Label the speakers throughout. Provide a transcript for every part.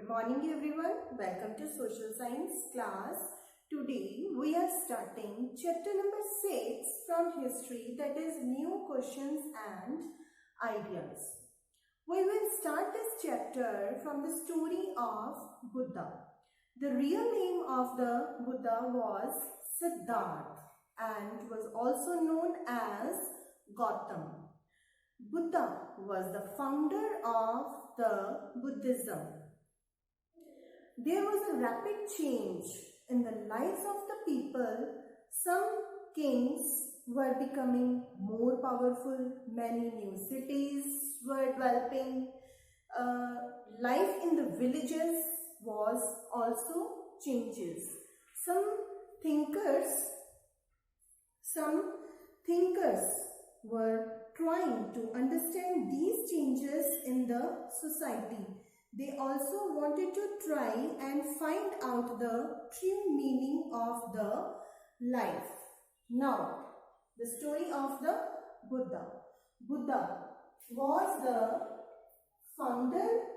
Speaker 1: morning everyone. Welcome to Social Science class. Today we are starting chapter number 6 from history, that is new questions and ideas. We will start this chapter from the story of Buddha. The real name of the Buddha was Siddhartha and was also known as Gautam. Buddha was the founder of the Buddhism. There was a rapid change in the lives of the people. Some kings were becoming more powerful. Many new cities were developing. Life in the villages was also changes. Some thinkers were trying to understand these changes in the society. They also wanted to try and find out the true meaning of the life. Now, the story of the Buddha. Buddha was the founder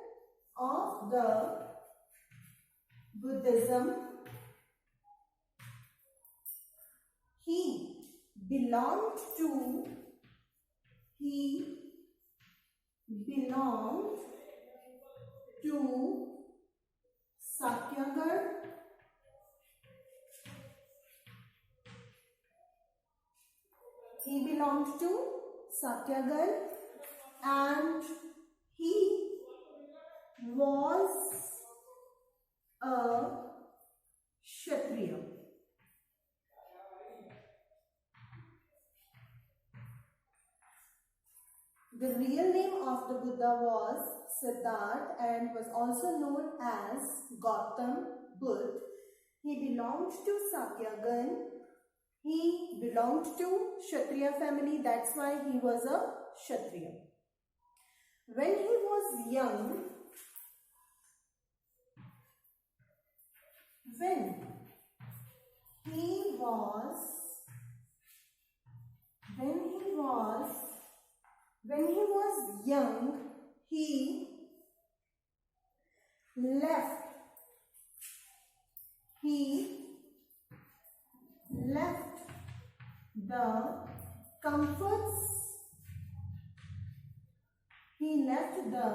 Speaker 1: of the Buddhism. He belonged to Satyagarbha. He belonged to Satyagarbha and he was a Kshatriya. The real name of the Buddha was Siddhartha and was also known as Gautam Buddha. He belonged to Satyagarbha. He belonged to Kshatriya family. That's why he was a Kshatriya. When he was young, he left the comforts. He left the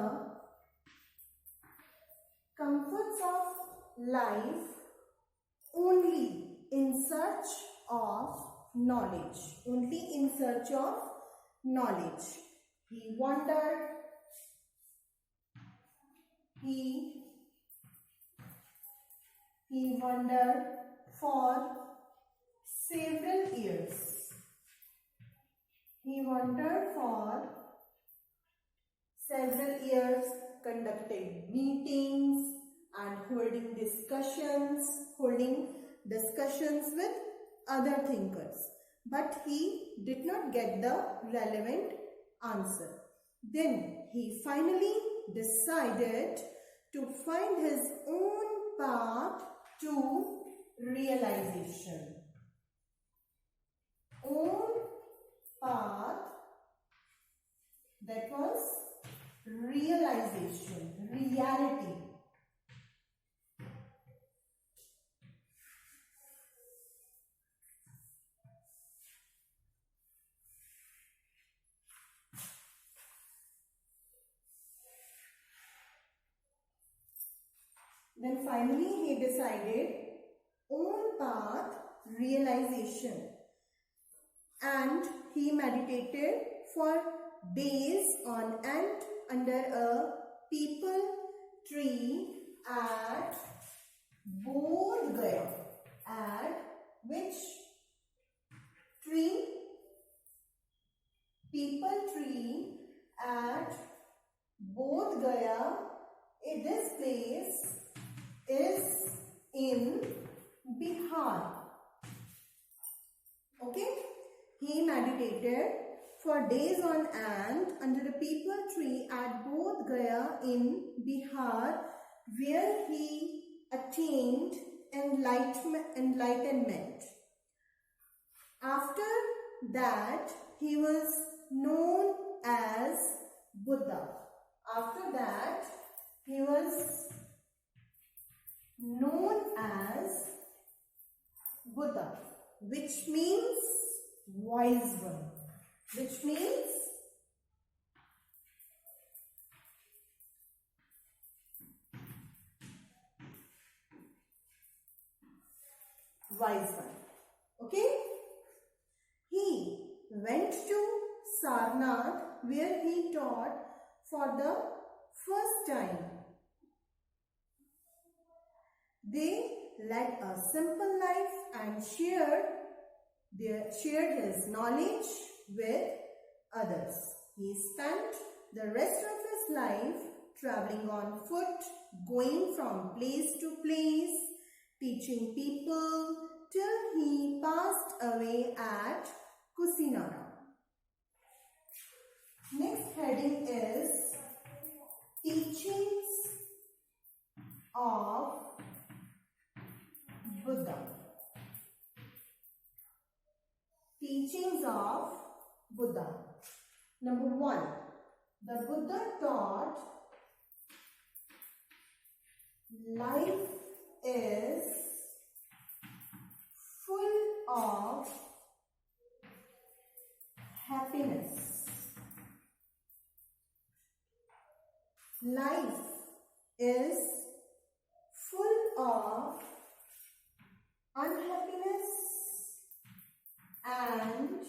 Speaker 1: comforts of life only in search of knowledge. Only in search of knowledge. He wandered. He wandered for several years. He wandered for several years, conducting meetings and holding discussions with other thinkers. But he did not get the relevant answer. Then he finally decided to find his own path to realization. Own path, that was realization, reality. Then finally he decided own path, realization, and he meditated for days on end under a peepal tree at Bodh Gaya. At which tree? Peepal tree at Bodh Gaya. This place is in Bihar. Okay? He meditated for days on end under a peepal tree at Bodh Gaya in Bihar, where he attained enlightenment. After that, he was known as Buddha. After that, he was as Buddha, which means wise one, which means wise one. Okay? He went to Sarnath where he taught for the first time. They led a simple life and shared his knowledge with others. He spent the rest of his life traveling on foot, going from place to place, teaching people till he passed away at Kusinara. Next heading is Teachings of Buddha. Teachings of Buddha. Number 1. The Buddha taught life is full of happiness. Life is full of unhappiness and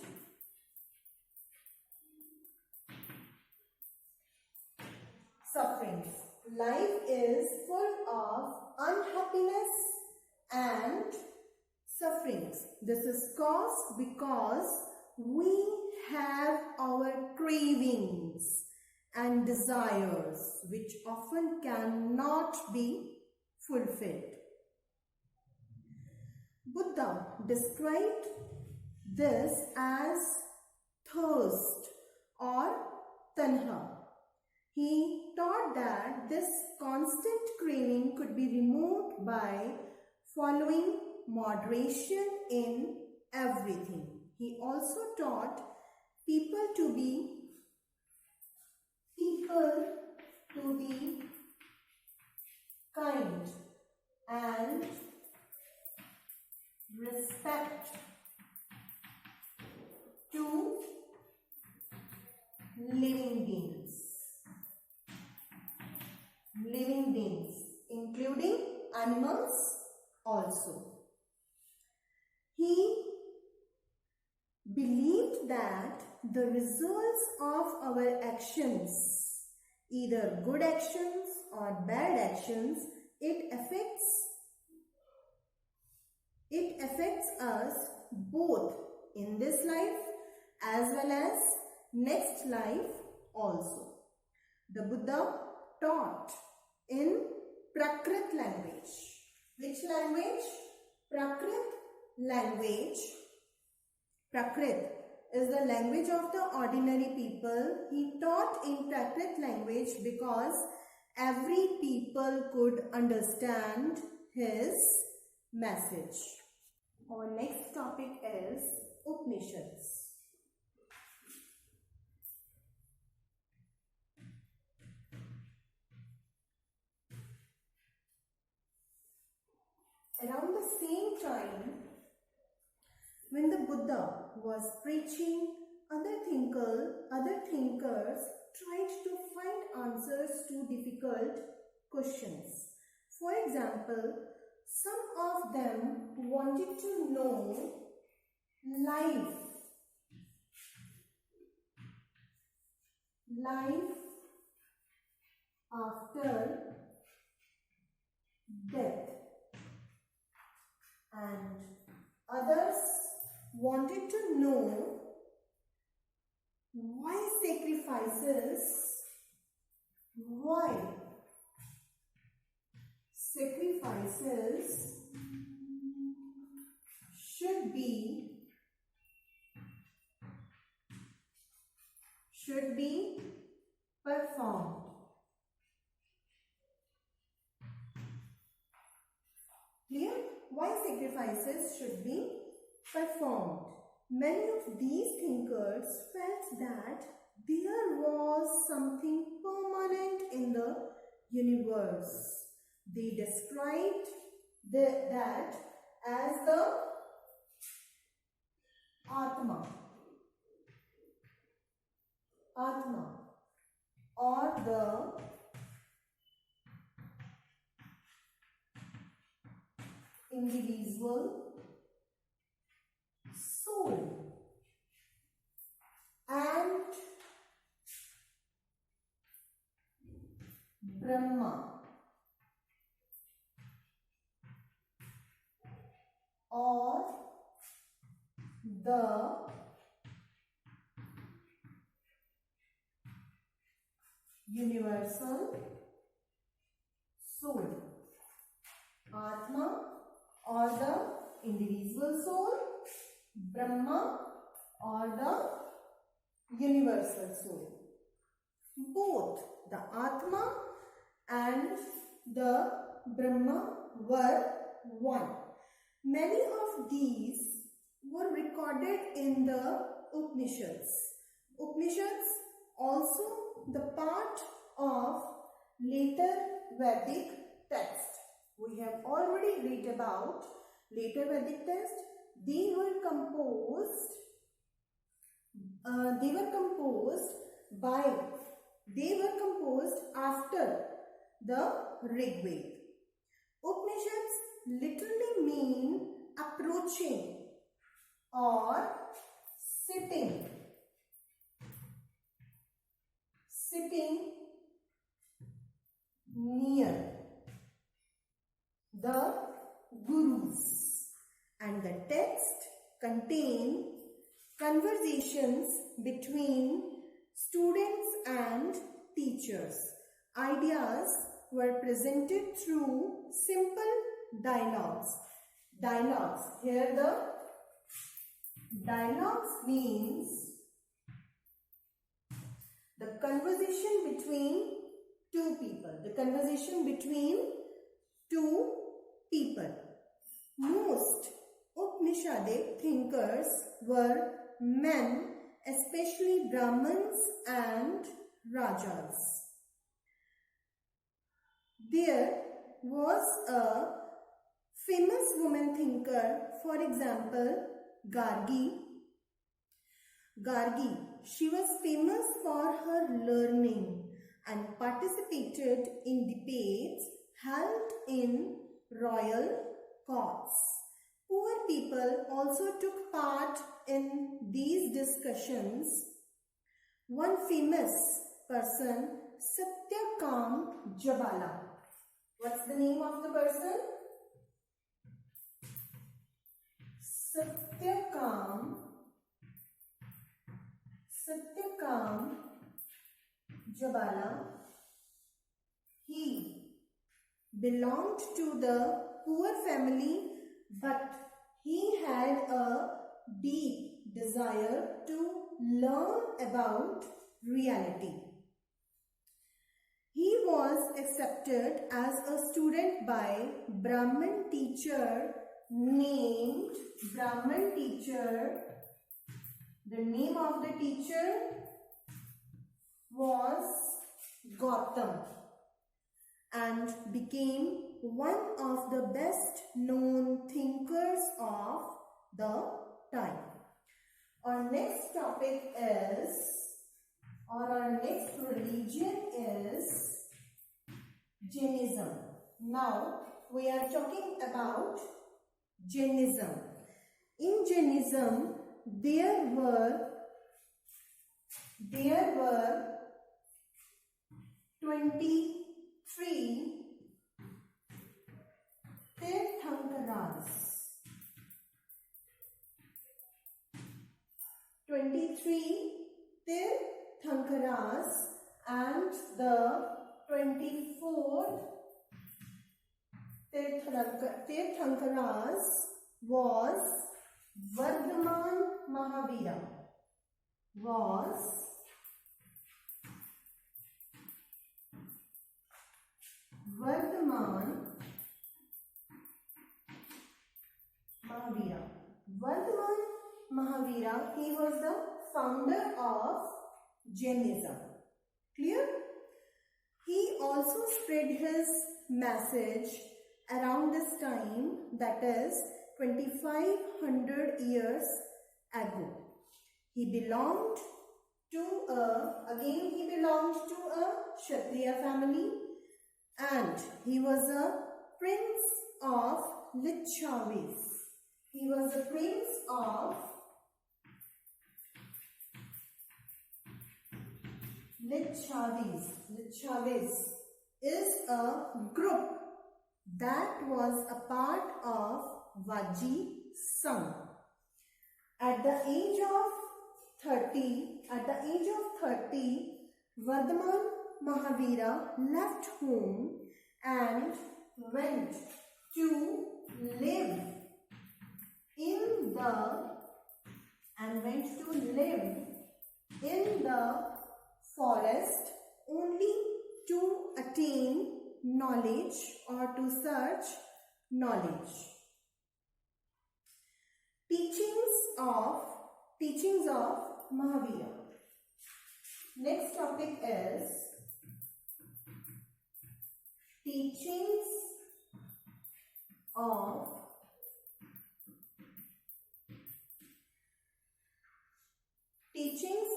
Speaker 1: sufferings. Life is full of unhappiness and sufferings. This is caused because we have our cravings and desires which often cannot be fulfilled. Buddha described this as thirst or tanha. He taught that this constant craving could be removed by following moderation in everything. He also taught people to be kind and respect to living beings, including animals also. He believed that the results of our actions, either good actions or bad actions, it affects us both in this life as well as next life also. The Buddha taught in Prakrit language. Which language? Prakrit language. Prakrit is the language of the ordinary people. He taught in Prakrit language because every people could understand his message. Our next topic is Upanishads. Around the same time, when the Buddha was preaching, other thinkers tried to find answers to difficult questions. For example, some of them wanted to know life after death, and others wanted to know why sacrifices should be performed. Clear? Why sacrifices should be performed? Many of these thinkers felt that there was something permanent in the universe. They described that as the Atma or the individual soul, and Brahma or the universal soul. Atma or the individual soul, Brahma or the universal soul. Both the Atma and the Brahma were one. Many of these were recorded in the Upanishads. Upanishads also the part of later Vedic text. We have already read about later Vedic text. They were composed after the Rig Veda. Upanishads literally mean approaching or sitting near the gurus, and the text contain conversations between students and teachers. Ideas were presented through simple dialogues. Here the dialogues means the conversation between two people. Most Upanishadic thinkers were men, especially Brahmins and Rajas. There was a famous woman thinker, for example, Gargi. She was famous for her learning and participated in debates held in royal courts. Poor people also took part in these discussions. One famous person, Satyakam Jabala. What's the name of the person? Satyakam Jabala. He belonged to the poor family, but he had a deep desire to learn about reality. He was accepted as a student by Brahmin teacher named The name of the teacher was Gautam, and became one of the best known thinkers of the time. Our next topic is, or our next religion is Jainism. Now we are talking about Jainism. In Jainism, there were 23 Tirthankaras. 23 Tirthankaras, and the 24th Tirthankaras was Vardhaman Mahavira. Vardhaman Mahavira, he was the founder of Jainism. Clear? He also spread his message around this time, that is 2500 years ago. He belonged to a Kshatriya family, and he was a prince of Licchavis. He was a prince of Licchavis. Licchavis is a group that was a part of Vajji Sangh. At the age of 30, Vardhaman Mahavira left home and went to live in the forest only to attain knowledge or to search knowledge. Teachings of Mahavira. Next topic is teachings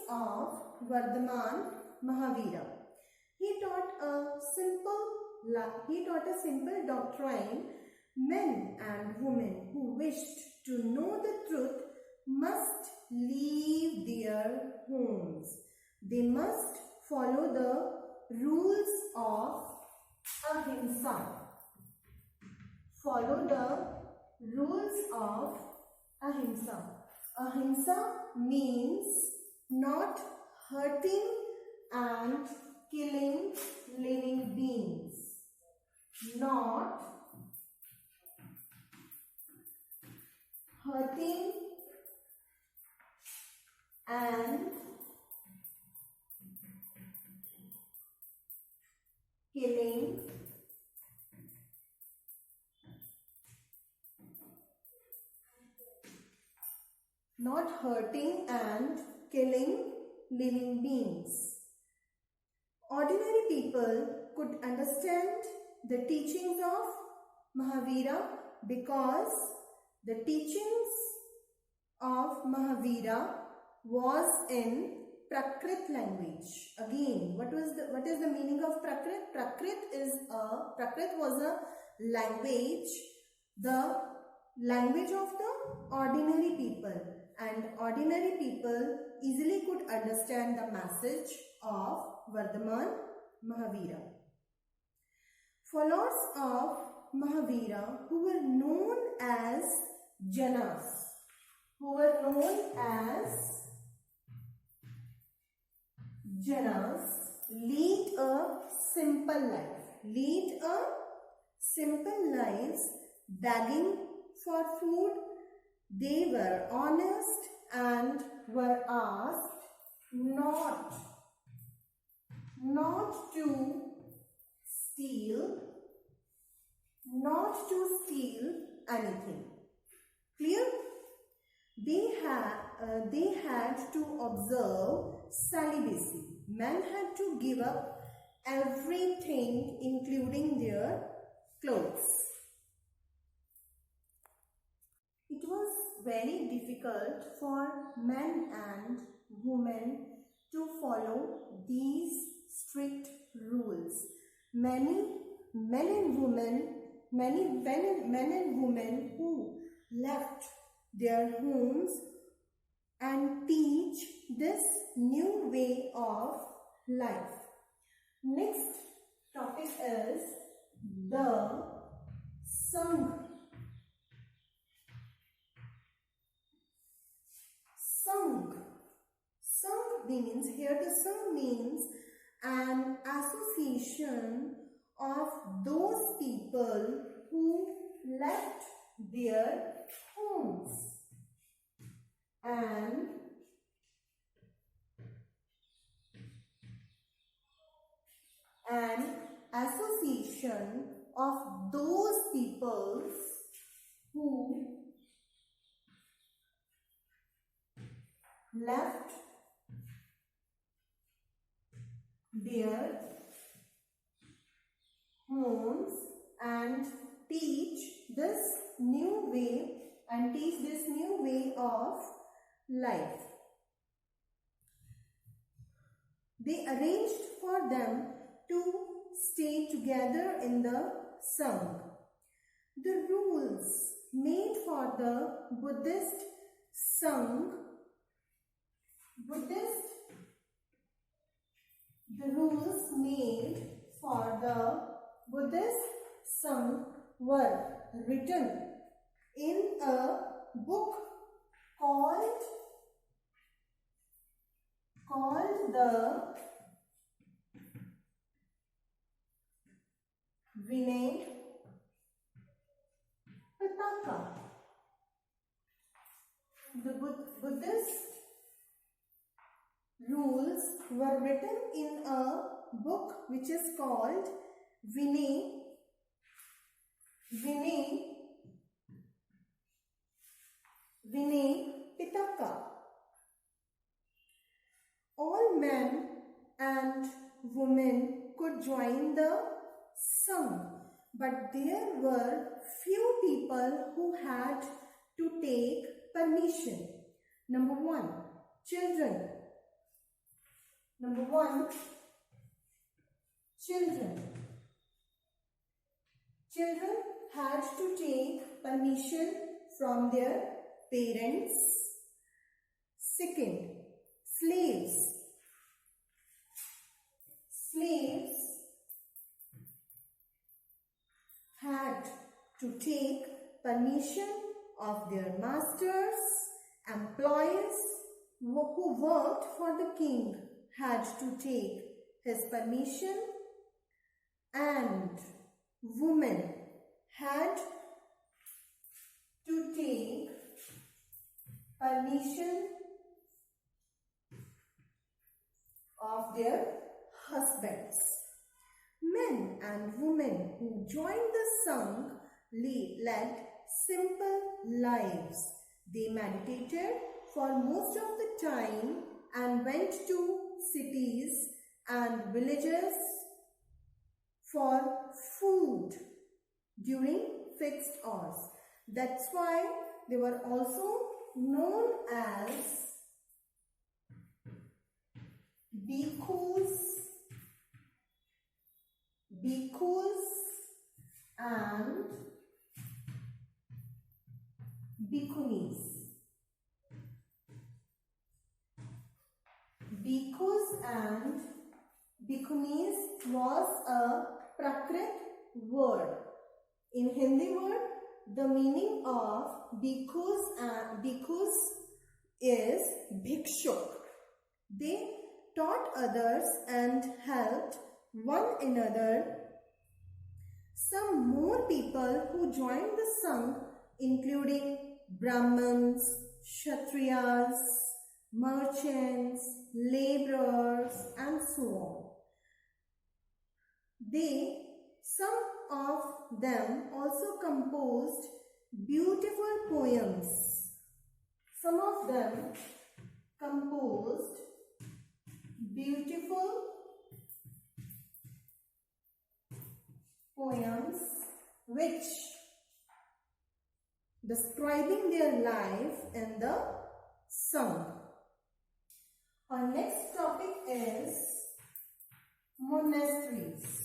Speaker 1: of Vardhaman Mahavira. He taught a simple doctrine. Men and women who wished to know the truth must leave their homes. They must follow the rules of ahimsa. Ahimsa means not hurting and killing living beings. Not hurting and killing living beings. Ordinary people could understand the teachings of Mahavira because the teachings of Mahavira was in Prakrit language. Again, what is the meaning of Prakrit? Prakrit was a language, the language of the ordinary people, and ordinary people easily could understand the message of Vardhaman Mahavira. Followers of Mahavira who were known as Janas, lead a simple lives, begging for food. They were honest and were asked not to steal anything. Clear? They had to observe celibacy. Men had to give up everything, including their clothes. It was very difficult for men and women to follow these strict rules. Many men and women who left their homes and teach this new way of life. Next topic is the Sangh. Sangh means an association of those people who left their homes and an association of those peoples who left their homes and teach this new way of life. They arranged for them to stay together in the Sangh. The rules made for the Buddhist Sangh were written in a book called the Vinay Pitaka. The Buddhist rules were written in a book which is called Vinay Pitaka. All men and women could join the Sangh, but there were few people who had to take permission. Number one, children. Children had to take permission from their parents. Second, slaves had to take permission of their masters. Employees who worked for the king had to take his permission, and women had to take permission of their husbands. Men and women who joined the Sangh led simple lives. They meditated for most of the time and went to cities and villages for food during fixed hours. That's why they were also known as bhikkhus and bhikkhunis. Bhikkhus and bhikkhunis was a Prakrit word. In Hindi word, the meaning of bhikkhus is bhikshuk. They taught others and helped one another. Some more people who joined the Sangh, including Brahmins, Kshatriyas, merchants, laborers, and so on. Some of them also composed beautiful poems. Some of them composed beautiful poems which describing their life in the Sangh. Our next topic is monasteries.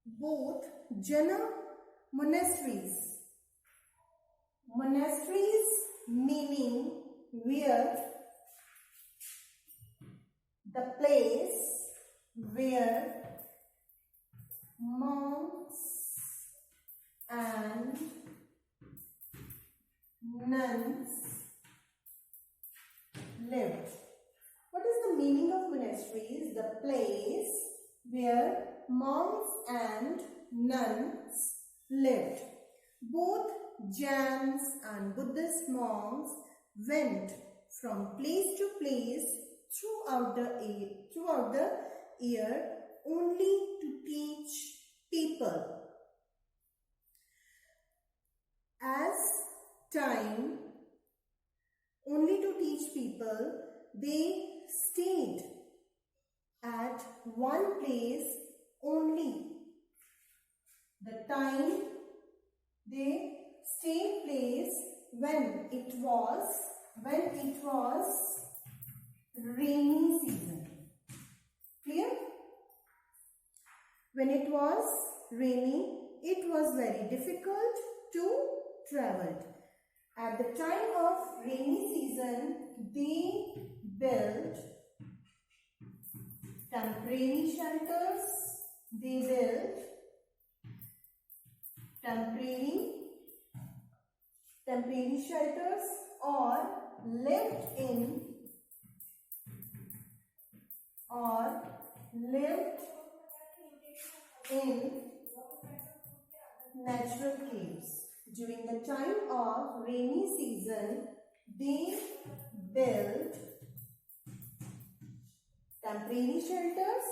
Speaker 1: Both Jana monasteries. Monasteries meaning where the place where monks and nuns lived. What is the meaning of monasteries? The place where monks and nuns lived. Both Jains and Buddhist monks went from place to place throughout the year only to teach people. As time only to teach people, they stayed at one place only. The time they stayed place when it was rainy season. Clear? When it was rainy, it was very difficult to travel. At the time of rainy season, they built temporary shelters. They built temporary shelters or lived in natural caves. During the time of rainy season, they built temporary shelters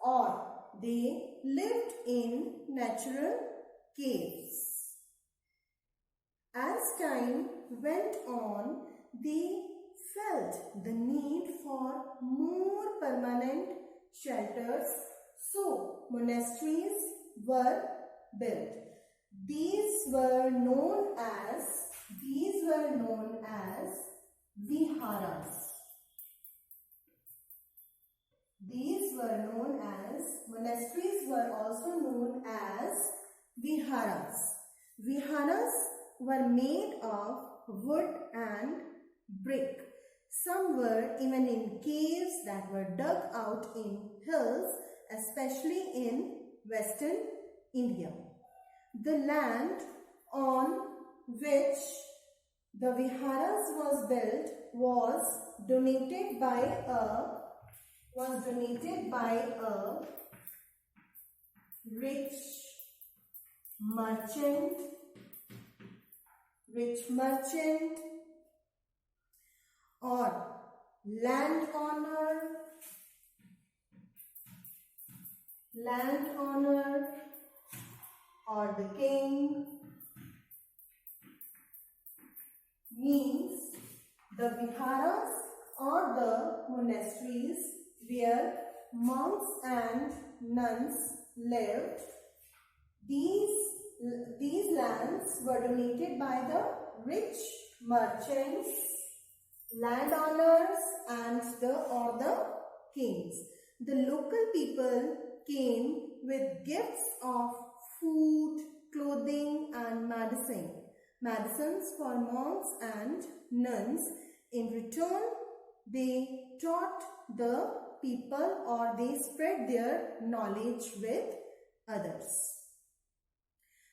Speaker 1: or they lived in natural caves. As time went on, they felt the need for more permanent shelters, so monasteries were built. These were known as viharas. These were known as, monasteries were also known as viharas. Viharas were made of wood and brick. Some were even in caves that were dug out in hills, especially in western India. The land on which the viharas was built was donated by a rich merchant or landowner or the king. Means the viharas or the monasteries where monks and nuns lived. These lands were donated by the rich merchants, landowners and the kings. The local people came with gifts of food, clothing and medicines for monks and nuns. In return, they taught the people or they spread their knowledge with others.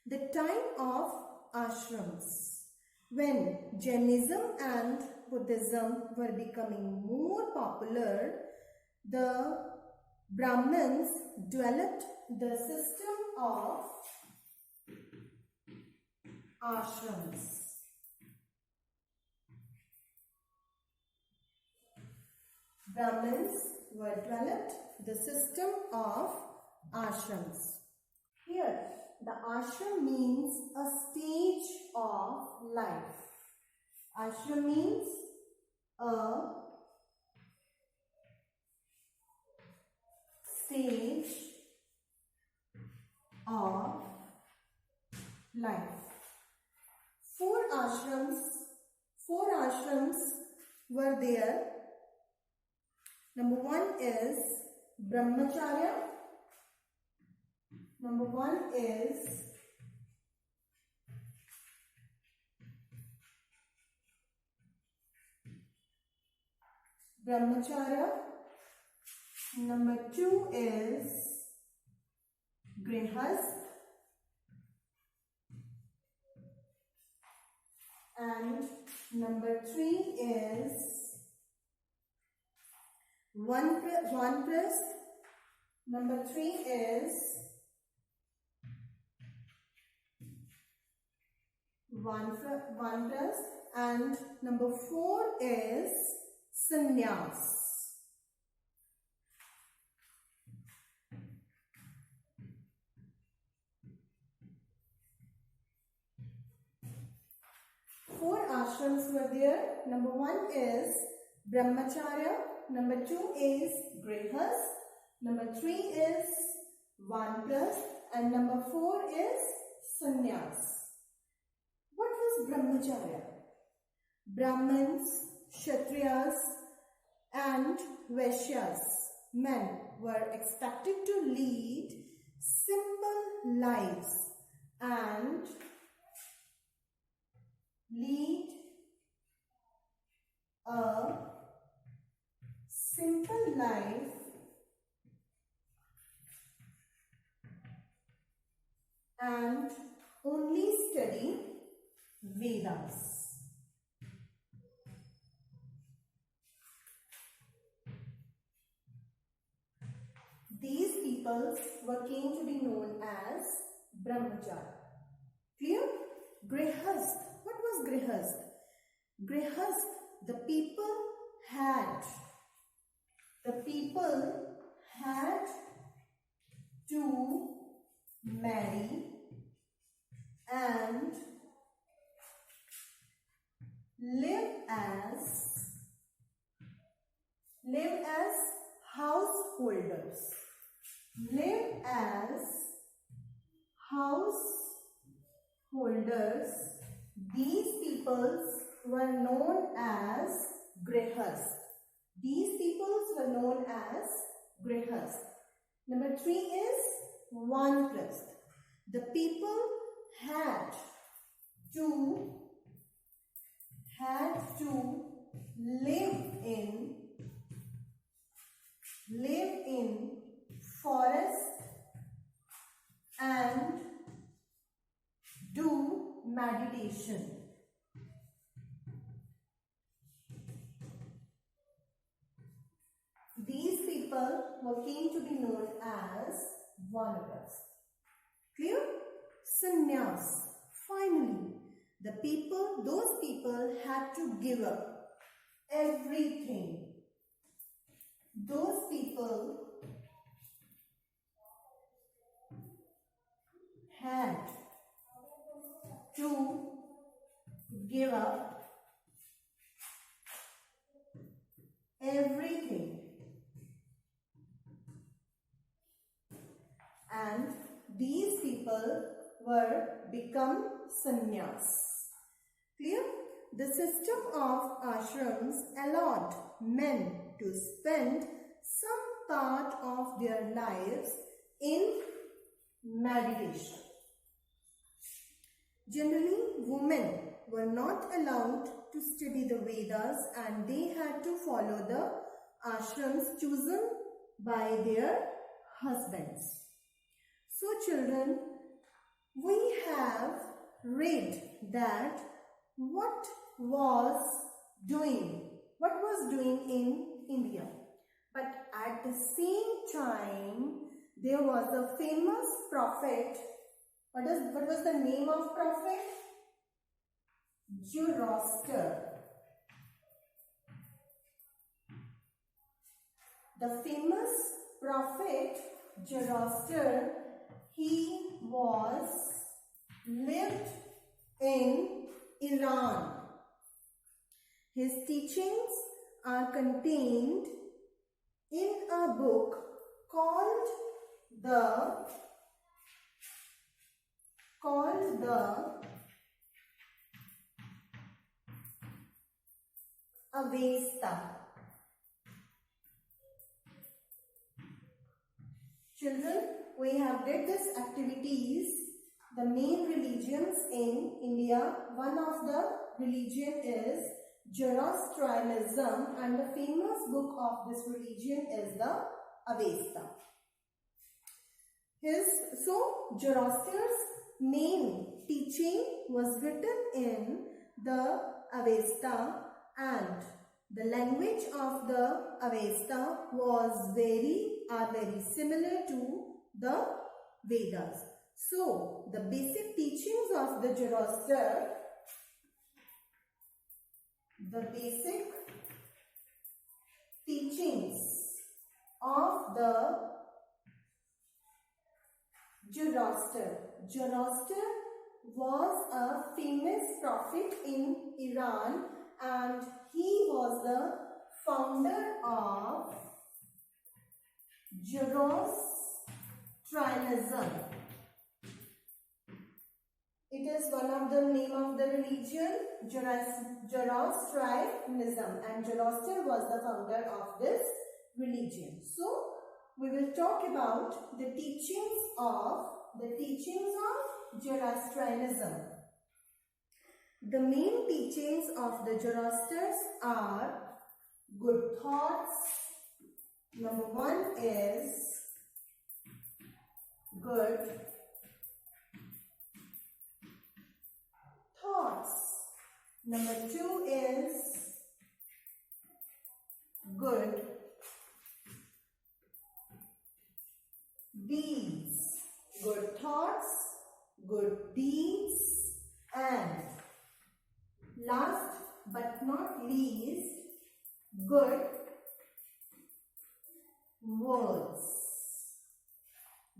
Speaker 1: The time of ashrams. When Jainism and Buddhism were becoming more popular, the Brahmins developed the system of ashrams. Brahmins were developed the system of ashrams. Here, the ashram means a stage of life. Ashram means a stage of life. Four ashrams were there. Number one is Brahmacharya. Number one is Brahmacharya. Number two is Grihast. And number three is Vanprasth. Number three is Vanprasth. And number four is Sannyas. 4 ashrams were there. Number 1 is Brahmacharya. Number 2 is Grihast. Number 3 is Vanprasth. And number 4 is Sannyas. What was Brahmacharya? Brahmins, Kshatriyas and Vaishyas, men, were expected to lead simple lives and lead a simple life and only study Vedas. These peoples came to be known as Brahmacharya. Clear? Grihast. What was Grihast? Grihast, the people had to marry and live as householders. Live as householders. These peoples were known as Grihast. These peoples were known as Grihast. Number 3 is Vanprasth. The people had to live in forest and do meditation. These people came to be known as Vanaprasth. Clear? Sannyas. Finally, those people had to give up everything. Those people had to give up everything, and these people were become sannyas. Clear? The system of ashrams allowed men to spend some part of their lives in meditation. Generally, women were not allowed to study the Vedas and they had to follow the ashrams chosen by their husbands. So children, we have read that what was doing in India. But at the same time, there was a famous prophet. What was the name of prophet? Zoroaster. The famous prophet Zoroaster, he lived in Iran. His teachings are contained in a book called the Avesta. Children, we have did these activities. The main religions in India, one of the religion is Zoroastrianism, and the famous book of this religion is the Avesta. Zoroaster's main teaching was written in the Avesta, and the language of the Avesta was very similar to the Vedas. So, the basic teachings of the Zoroaster, Zoroaster was a famous prophet in Iran, and he was the founder of Zoroastrianism. It is one of the name of the religion, Zoroastrianism, and Zoroaster was the founder of this religion. So we will talk about the teachings of Zoroastrianism. The main teachings of the Zoroasters are good thoughts. Number 1 is good thoughts. Number 2 is good deeds. Good thoughts, good deeds, and last but not least, good words.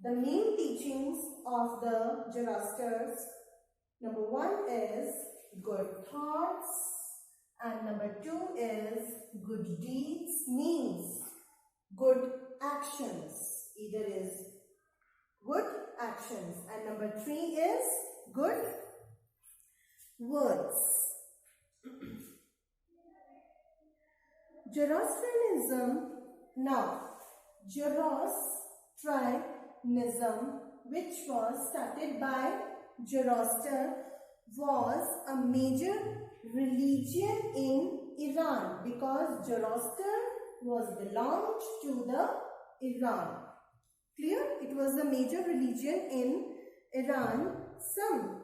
Speaker 1: The main teachings of the Zoroasters, number 1 is good thoughts, and number 2 is good deeds, means good actions. Either is good actions, and number 3 is good words. Zoroastrianism. Now, Zoroastrianism, which was started by Zoroaster, was a major religion in Iran because Zoroaster was belonged to the Iran. Clear? It was the major religion in Iran. Some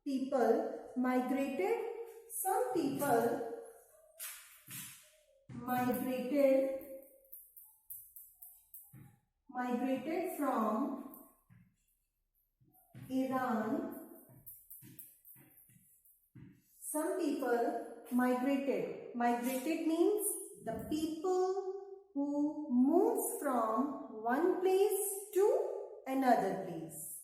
Speaker 1: people migrated from Iran. Some people migrated. Migrated means the people who moves from one place to another place.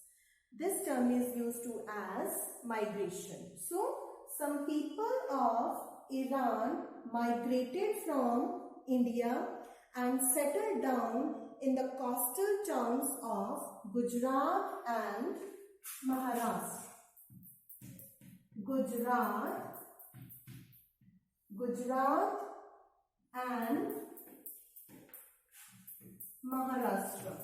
Speaker 1: This term is used to as migration. So, some people of Iran migrated from India and settled down in the coastal towns of Gujarat and Maharashtra. Gujarat and Maharashtra.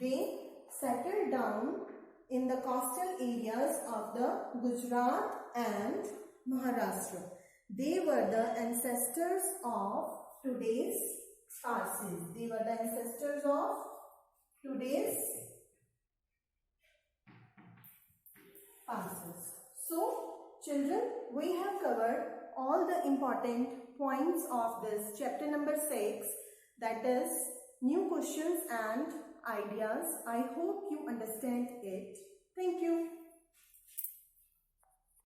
Speaker 1: They settled down in the coastal areas of the Gujarat and Maharashtra. They were the ancestors of today's Parsis. They were the ancestors of today's Parsis. So, children, we have covered all the important points of this chapter number 6, that is new questions and ideas. I hope you understand it. Thank you.